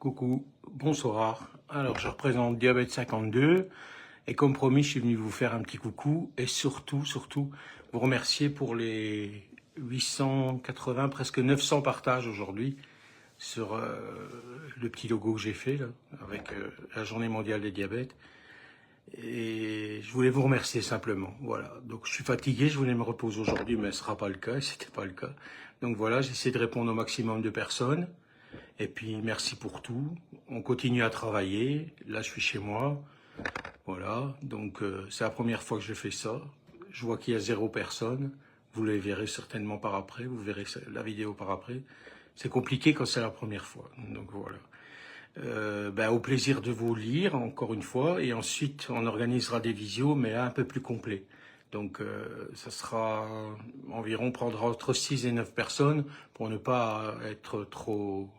Coucou, bonsoir. Alors, je représente Diabète 52 et comme promis, je suis venu vous faire un petit coucou et surtout, vous remercier pour les 880, presque 900 partages aujourd'hui sur le petit logo que j'ai fait là, avec la Journée mondiale des diabètes. Et je voulais vous remercier simplement. Voilà. Donc, je suis fatigué, je voulais me reposer aujourd'hui, mais ce ne sera pas le cas, c'était pas le cas. Donc voilà, j'essaie de répondre au maximum de personnes. Et puis, merci pour tout. On continue à travailler. Là, je suis chez moi. Voilà. Donc, c'est la première fois que je fais ça. Je vois qu'il y a 0 personne. Vous le verrez certainement par après. Vous verrez la vidéo par après. C'est compliqué quand c'est la première fois. Donc, voilà. Au plaisir de vous lire, encore une fois. Et ensuite, on organisera des visios, mais là, un peu plus complets. Donc, ça sera environ, prendra entre 6 et 9 personnes pour ne pas être trop...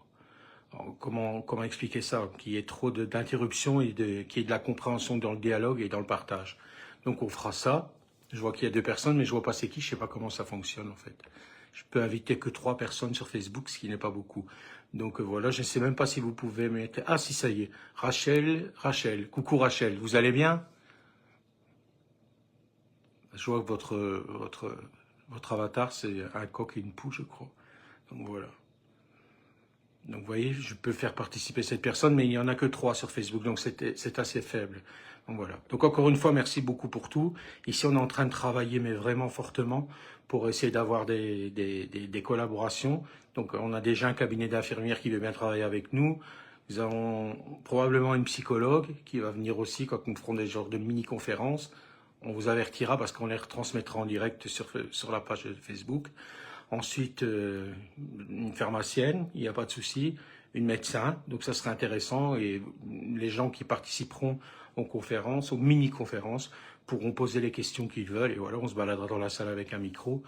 Comment expliquer ça? Qu'il y ait trop d'interruptions et qu'il y ait de la compréhension dans le dialogue et dans le partage. Donc on fera ça. Je vois qu'il y a 2 personnes, mais je vois pas c'est qui, je sais pas comment ça fonctionne en fait. Je peux inviter que 3 personnes sur Facebook, ce qui n'est pas beaucoup. Donc voilà, je ne sais même pas si vous pouvez mettre... Ah si, ça y est. Rachel, coucou Rachel, vous allez bien? Je vois que votre avatar, c'est un coq et une poule, je crois. Donc voilà. Donc vous voyez, je peux faire participer cette personne, mais il n'y en a que 3 sur Facebook, donc c'est assez faible. Donc voilà. Donc encore une fois, merci beaucoup pour tout. Ici, on est en train de travailler, mais vraiment fortement, pour essayer d'avoir des collaborations. Donc on a déjà un cabinet d'infirmières qui veut bien travailler avec nous. Nous avons probablement une psychologue qui va venir aussi quand nous ferons des genres de mini-conférences. On vous avertira parce qu'on les retransmettra en direct sur la page de Facebook. Ensuite, une pharmacienne, il n'y a pas de souci, une médecin, donc ça serait intéressant et les gens qui participeront aux conférences, aux mini-conférences, pourront poser les questions qu'ils veulent et voilà, on se baladera dans la salle avec un micro.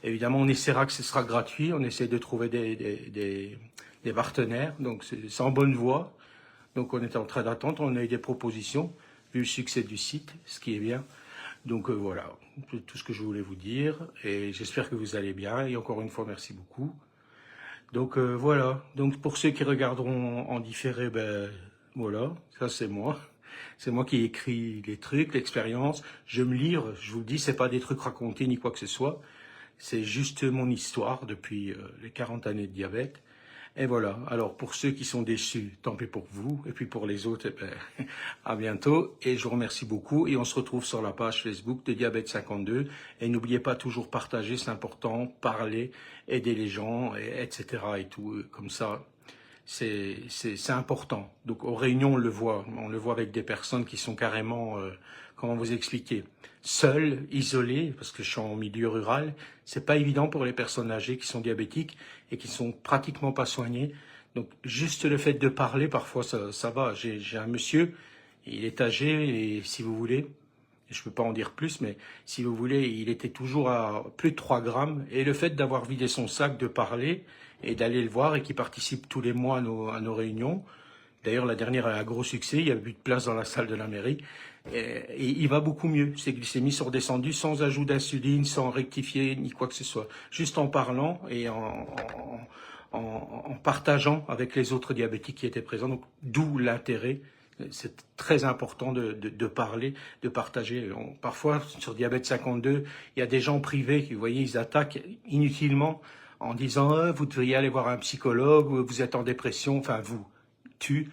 Évidemment, on essaiera que ce sera gratuit, on essaie de trouver des partenaires, donc c'est en bonne voie. Donc on est en train d'attendre, on a eu des propositions, vu le succès du site, ce qui est bien. Donc voilà, tout ce que je voulais vous dire et j'espère que vous allez bien et encore une fois merci beaucoup. Donc voilà, donc pour ceux qui regarderont en différé, voilà, ça c'est moi qui écris les trucs, l'expérience, je me livre, je vous le dis, c'est pas des trucs racontés ni quoi que ce soit, c'est juste mon histoire depuis les 40 années de diabète. Et voilà, alors pour ceux qui sont déçus, tant pis pour vous, et puis pour les autres, à bientôt, et je vous remercie beaucoup, et on se retrouve sur la page Facebook de Diabète 52, et n'oubliez pas toujours partager, c'est important, parler, aider les gens, etc. et tout, comme ça, c'est important. Donc aux réunions, on le voit avec des personnes qui sont carrément, comment vous expliquer, seules, isolées, parce que je suis en milieu rural, c'est pas évident pour les personnes âgées qui sont diabétiques et qui sont pratiquement pas soignées. Donc juste le fait de parler, parfois ça va. J'ai un monsieur, il est âgé et si vous voulez, je peux pas en dire plus, mais si vous voulez, il était toujours à plus de 3 grammes. Et le fait d'avoir vidé son sac, de parler et d'aller le voir et qui participe tous les mois à nos réunions. D'ailleurs, la dernière a un gros succès, il y avait plus de place dans la salle de la mairie. Et il va beaucoup mieux. Ses glycémies sont redescendues sans ajout d'insuline, sans rectifier ni quoi que ce soit. Juste en parlant et en partageant avec les autres diabétiques qui étaient présents. Donc, d'où l'intérêt. C'est très important de parler, de partager. Parfois, sur Diabète 52, il y a des gens privés qui, vous voyez, ils attaquent inutilement en disant vous devriez aller voir un psychologue, vous êtes en dépression, enfin vous, tu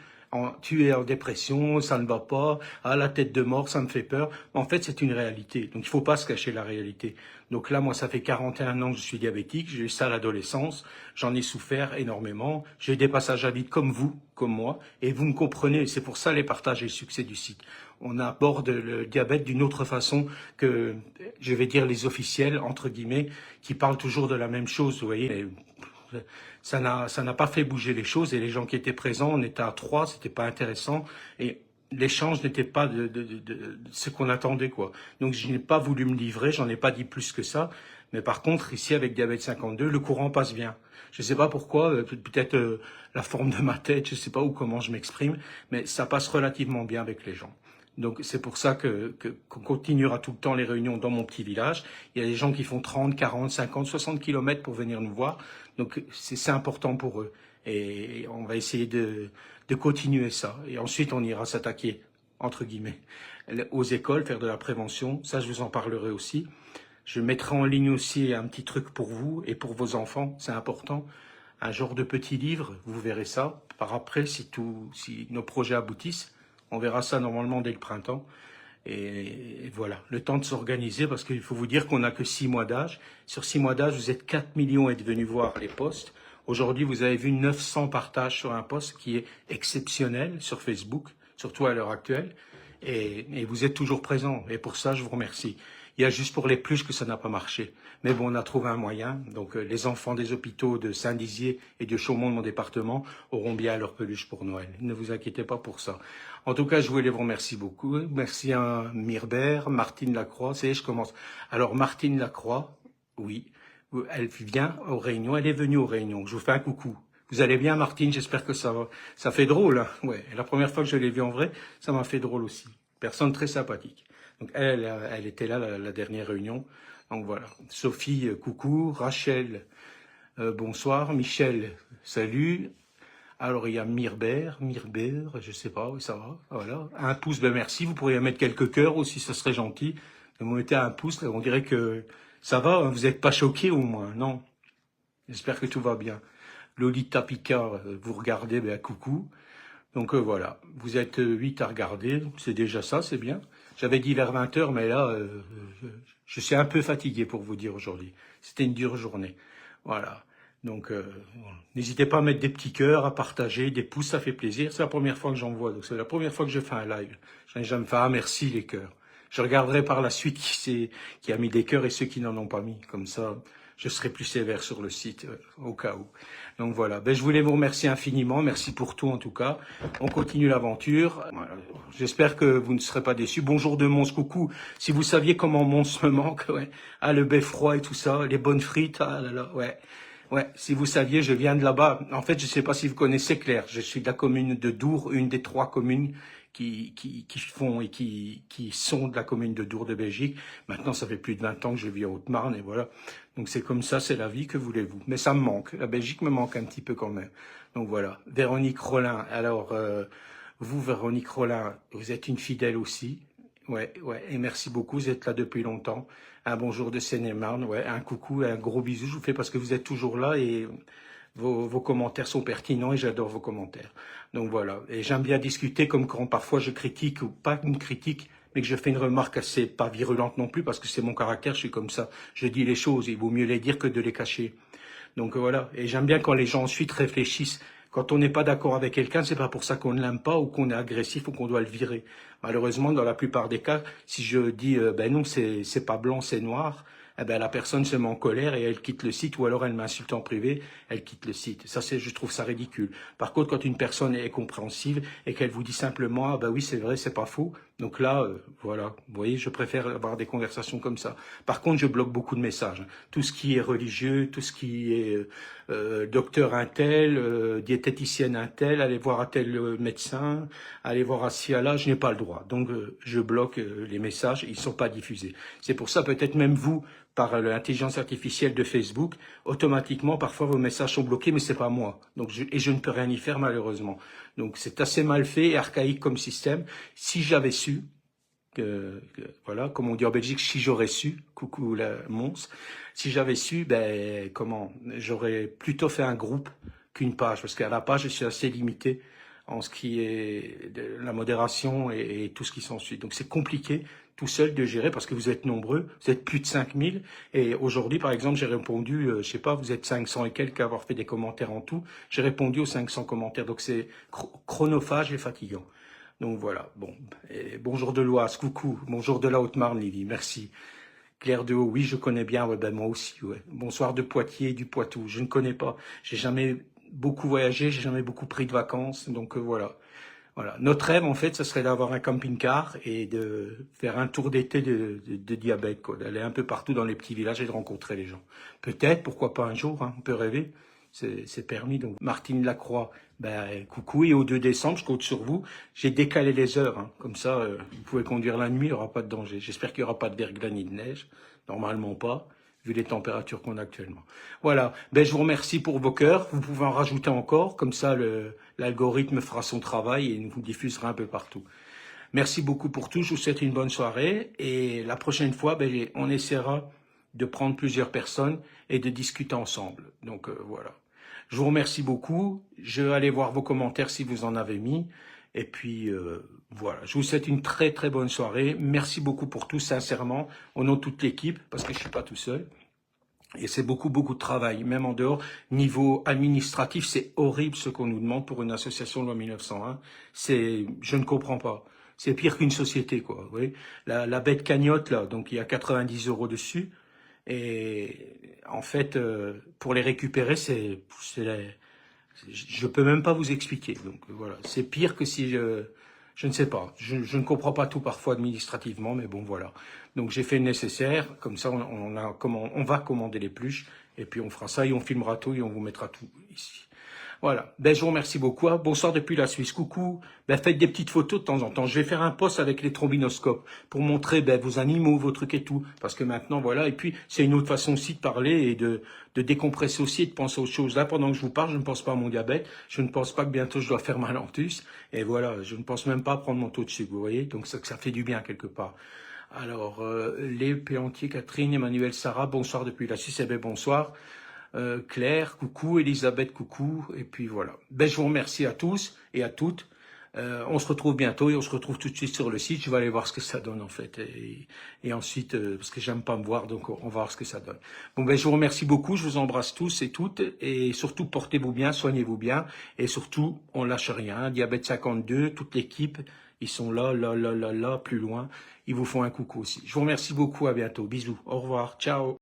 es en dépression, ça ne va pas, la tête de mort, ça me fait peur. En fait, c'est une réalité. Donc, il ne faut pas se cacher la réalité. Donc là, moi, ça fait 41 ans que je suis diabétique. J'ai eu ça à l'adolescence. J'en ai souffert énormément. J'ai eu des passages à vide comme vous, comme moi. Et vous me comprenez. C'est pour ça les partages et le succès du site. On aborde le diabète d'une autre façon que, je vais dire, les officiels, entre guillemets, qui parlent toujours de la même chose, vous voyez. Ça n'a pas fait bouger les choses et les gens qui étaient présents, on était à 3, c'était pas intéressant et l'échange n'était pas de ce qu'on attendait quoi. Donc je n'ai pas voulu me livrer, j'en ai pas dit plus que ça. Mais par contre ici avec Diabète 52, le courant passe bien. Je sais pas pourquoi, peut-être la forme de ma tête, je sais pas ou comment je m'exprime, mais ça passe relativement bien avec les gens. Donc c'est pour ça qu'on continuera tout le temps les réunions dans mon petit village. Il y a des gens qui font 30, 40, 50, 60 kilomètres pour venir nous voir. Donc c'est important pour eux. Et on va essayer de continuer ça. Et ensuite, on ira s'attaquer, entre guillemets, aux écoles, faire de la prévention. Ça, je vous en parlerai aussi. Je mettrai en ligne aussi un petit truc pour vous et pour vos enfants, c'est important. Un genre de petit livre, vous verrez ça. Par après, si nos projets aboutissent, on verra ça normalement dès le printemps. Et voilà, le temps de s'organiser, parce qu'il faut vous dire qu'on n'a que 6 mois d'âge. Sur 6 mois d'âge, vous êtes 4 millions à être venus voir les posts. Aujourd'hui, vous avez vu 900 partages sur un post qui est exceptionnel sur Facebook, surtout à l'heure actuelle. Et vous êtes toujours présents. Et pour ça, je vous remercie. Il y a juste pour les pluches que ça n'a pas marché. Mais bon, on a trouvé un moyen. Donc, les enfants des hôpitaux de Saint-Dizier et de Chaumont, de mon département, auront bien leur peluche pour Noël. Ne vous inquiétez pas pour ça. En tout cas, je voulais vous remercier beaucoup. Merci à Myrbert, Martine Lacroix. Ça y est, je commence. Alors, Martine Lacroix, oui, elle vient aux réunions. Elle est venue aux réunions. Je vous fais un coucou. Vous allez bien, Martine? J'espère que ça va. Ça fait drôle, hein. Ouais. La première fois que je l'ai vue en vrai, ça m'a fait drôle aussi. Personne très sympathique. Donc, elle était là la dernière réunion. Donc, voilà. Sophie, coucou. Rachel, bonsoir. Michel, salut. Alors, il y a Myrbert, je sais pas, oui, ça va. Voilà. Un pouce, ben merci. Vous pourriez mettre quelques cœurs aussi, ça serait gentil. Vous mettez un pouce, là, on dirait que ça va. Hein, vous n'êtes pas choqués au moins, non? J'espère que tout va bien. Lolita Picard, vous regardez, ben coucou. Donc voilà, vous êtes 8 à regarder, c'est déjà ça, c'est bien. J'avais dit vers 20 h, mais là, je suis un peu fatigué pour vous dire aujourd'hui. C'était une dure journée. Voilà. Donc, n'hésitez pas à mettre des petits cœurs, à partager, des pouces, ça fait plaisir. C'est la première fois que j'en vois, donc c'est la première fois que je fais un live. J'en ai jamais fait, ah merci les cœurs. Je regarderai par la suite qui a mis des cœurs et ceux qui n'en ont pas mis. Comme ça, je serai plus sévère sur le site, au cas où. Donc voilà, ben, je voulais vous remercier infiniment, merci pour tout en tout cas. On continue l'aventure, voilà. J'espère que vous ne serez pas déçus. Bonjour de Mons, coucou, si vous saviez comment Mons me manque, ouais. Ah, le beffroi et tout ça, les bonnes frites, ah là là, ouais. Ouais, si vous saviez, je viens de là-bas. En fait, je ne sais pas si vous connaissez Claire, je suis de la commune de Dour, une des 3 communes qui font et qui sont de la commune de Dour de Belgique. Maintenant, ça fait plus de 20 ans que je vis en Haute-Marne et voilà. Donc c'est comme ça, c'est la vie, que voulez-vous. Mais ça me manque, la Belgique me manque un petit peu quand même. Donc voilà, Véronique Rollin. Alors, vous, Véronique Rollin, vous êtes une fidèle aussi. Ouais, et merci beaucoup, vous êtes là depuis longtemps. Un bonjour de Seine-et-Marne, ouais, un coucou, un gros bisou, je vous fais parce que vous êtes toujours là et vos commentaires sont pertinents et j'adore vos commentaires. Donc voilà, et j'aime bien discuter comme quand parfois je critique, ou pas une critique, mais que je fais une remarque assez pas virulente non plus parce que c'est mon caractère, je suis comme ça. Je dis les choses, il vaut mieux les dire que de les cacher. Donc voilà, et j'aime bien quand les gens ensuite réfléchissent. Quand on n'est pas d'accord avec quelqu'un, c'est pas pour ça qu'on ne l'aime pas ou qu'on est agressif ou qu'on doit le virer. Malheureusement, dans la plupart des cas, si je dis ben non, c'est pas blanc, c'est noir, eh ben la personne se met en colère et elle quitte le site, ou alors elle m'insulte en privé, elle quitte le site. Ça, je trouve ça ridicule. Par contre, quand une personne est compréhensive et qu'elle vous dit simplement, ah ben oui, c'est vrai, c'est pas faux. Donc là, voilà, vous voyez, je préfère avoir des conversations comme ça. Par contre, je bloque beaucoup de messages. Tout ce qui est religieux, tout ce qui est docteur un tel, diététicienne un tel, aller voir un tel médecin, aller voir à ci, à là, je n'ai pas le droit. Donc, je bloque les messages, ils ne sont pas diffusés. C'est pour ça, peut-être même vous, par l'intelligence artificielle de Facebook, automatiquement, parfois vos messages sont bloqués, mais c'est pas moi. Donc, je ne peux rien y faire, malheureusement. Donc, c'est assez mal fait et archaïque comme système. Si j'avais su, voilà, comme on dit en Belgique, si j'aurais su, coucou la Mons, si j'avais su, ben, j'aurais plutôt fait un groupe qu'une page, parce qu'à la page, je suis assez limité en ce qui est de la modération et tout ce qui s'ensuit. Donc, c'est compliqué tout seul de gérer parce que vous êtes nombreux, vous êtes plus de 5000 et aujourd'hui par exemple j'ai répondu, je sais pas, vous êtes 500 et quelques à avoir fait des commentaires en tout, j'ai répondu aux 500 commentaires, donc c'est chronophage et fatigant. Donc voilà, bon, et bonjour de l'Oise, coucou, bonjour de la Haute-Marne Lily, merci. Claire de Haut, oui je connais bien, ouais, ben moi aussi, ouais. Bonsoir de Poitiers, du Poitou, je ne connais pas, j'ai jamais beaucoup voyagé, j'ai jamais beaucoup pris de vacances, donc voilà. Voilà. Notre rêve, en fait, ce serait d'avoir un camping-car et de faire un tour d'été de diabète, quoi, d'aller un peu partout dans les petits villages et de rencontrer les gens. Peut-être, pourquoi pas un jour, hein, on peut rêver, c'est permis. Donc, Martine Lacroix, ben, coucou, et au 2 décembre, je compte sur vous. J'ai décalé les heures, hein, comme ça, vous pouvez conduire la nuit, il n'y aura pas de danger. J'espère qu'il n'y aura pas de verglas ni de neige, normalement pas, vu les températures qu'on a actuellement. Voilà, ben, je vous remercie pour vos cœurs, vous pouvez en rajouter encore, comme ça l'algorithme fera son travail et nous vous diffusera un peu partout. Merci beaucoup pour tout, je vous souhaite une bonne soirée et la prochaine fois, ben, on essaiera de prendre plusieurs personnes et de discuter ensemble. Donc voilà. Je vous remercie beaucoup, je vais aller voir vos commentaires si vous en avez mis et puis voilà, je vous souhaite une très très bonne soirée. Merci beaucoup pour tout, sincèrement, au nom de toute l'équipe, parce que je ne suis pas tout seul. Et c'est beaucoup de travail, même en dehors. Niveau administratif, c'est horrible ce qu'on nous demande pour une association de loi 1901. Je ne comprends pas. C'est pire qu'une société, quoi. Vous voyez, la bête cagnotte, là, donc il y a 90 € dessus. Et en fait, pour les récupérer, je peux même pas vous expliquer. Donc voilà, c'est pire que si je ne sais pas. Je ne comprends pas tout parfois administrativement, mais bon voilà. Donc j'ai fait le nécessaire. Comme ça, on va commander les pluches et puis on fera ça et on filmera tout et on vous mettra tout ici. Voilà, ben, je vous remercie beaucoup. Bonsoir depuis la Suisse. Coucou. Ben, faites des petites photos de temps en temps. Je vais faire un post avec les trombinoscopes pour montrer ben, vos animaux, vos trucs et tout. Parce que maintenant, voilà. Et puis, c'est une autre façon aussi de parler et de décompresser aussi et de penser aux choses. Là, pendant que je vous parle, je ne pense pas à mon diabète. Je ne pense pas que bientôt je dois faire ma lentus. Et voilà, je ne pense même pas à prendre mon taux de sucre, vous voyez. Donc, ça fait du bien quelque part. Alors, les Péantier, Catherine, Emmanuel, Sarah, bonsoir depuis la Suisse. Eh bien, bonsoir. Claire, coucou, Elisabeth, coucou, et puis voilà. Ben, je vous remercie à tous et à toutes. On se retrouve bientôt et on se retrouve tout de suite sur le site. Je vais aller voir ce que ça donne en fait. Et ensuite, parce que j'aime pas me voir, donc on va voir ce que ça donne. Bon, ben, je vous remercie beaucoup, je vous embrasse tous et toutes. Et surtout, portez-vous bien, soignez-vous bien. Et surtout, on lâche rien. Diabète 52, toute l'équipe, ils sont là, plus loin. Ils vous font un coucou aussi. Je vous remercie beaucoup, à bientôt. Bisous, au revoir, ciao.